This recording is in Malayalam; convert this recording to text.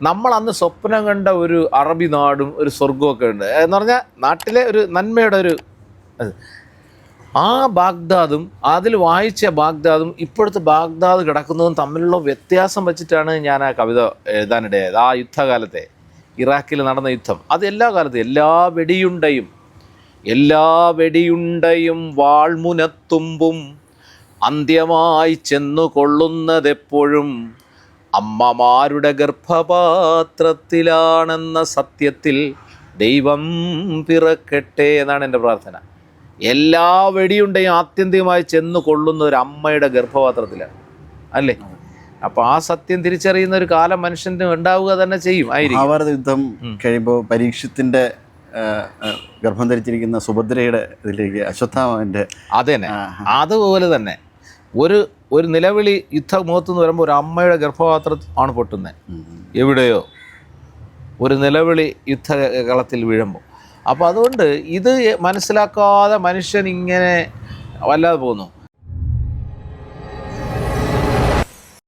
നമ്മൾ അന്ന് സ്വപ്നം കണ്ട ഒരു അറബി നാടും ഒരു സ്വർഗമൊക്കെ ഉണ്ട് എന്ന് പറഞ്ഞാൽ നാട്ടിലെ ഒരു നന്മയുടെ ഒരു ആ ബാഗ്ദാദും അതിൽ വായിച്ച ബാഗ്ദാദും ഇപ്പോഴത്തെ ബാഗ്ദാദ് കിടക്കുന്നതും തമ്മിലുള്ള വ്യത്യാസം വെച്ചിട്ടാണ് ഞാൻ ആ കവിത എഴുതാനിടയായത്. ആ യുദ്ധകാലത്തെ ഇറാഖിൽ നടന്ന യുദ്ധം അത് എല്ലാ കാലത്തും എല്ലാ വെടിയുണ്ടയും വാൾമുനത്തുമ്പും അന്ത്യമായി ചെന്നു കൊള്ളുന്നതെപ്പോഴും അമ്മമാരുടെ ഗർഭപാത്രത്തിലാണെന്ന സത്യത്തിൽ ദൈവം പിറക്കട്ടെ എന്നാണ് എൻ്റെ പ്രാർത്ഥന. എല്ലാ വെടിയുണ്ടയും ആത്യന്തികമായി ചെന്ന് കൊള്ളുന്ന ഒരു അമ്മയുടെ ഗർഭപാത്രത്തിലാണ് അല്ലേ? അപ്പോൾ ആ സത്യം തിരിച്ചറിയുന്ന ഒരു കാലം മനുഷ്യന് ഉണ്ടാവുക തന്നെ ചെയ്യും ആയിരിക്കും. മഹാഭാരത യുദ്ധം കഴിയുമ്പോൾ പരീക്ഷത്തിൻ്റെ ഗർഭം ധരിച്ചിരിക്കുന്ന സുഭദ്രയുടെ ഇതിലേക്ക് അശ്വത്ഥാമാവിൻ്റെ അതന്നെ അതുപോലെ തന്നെ ഒരു നിലവിളി യുദ്ധമുഖത്തുനിന്ന് വരുമ്പോൾ ഒരു അമ്മയുടെ ഗർഭപാത്രം ആണ് പൊട്ടുന്നത്. എവിടെയോ ഒരു നിലവിളി യുദ്ധകളത്തിൽ വീഴുമ്പോൾ. അപ്പോൾ അതുകൊണ്ട് ഇത് മനസ്സിലാക്കാതെ മനുഷ്യൻ ഇങ്ങനെ വല്ലാതെ പോകുന്നു.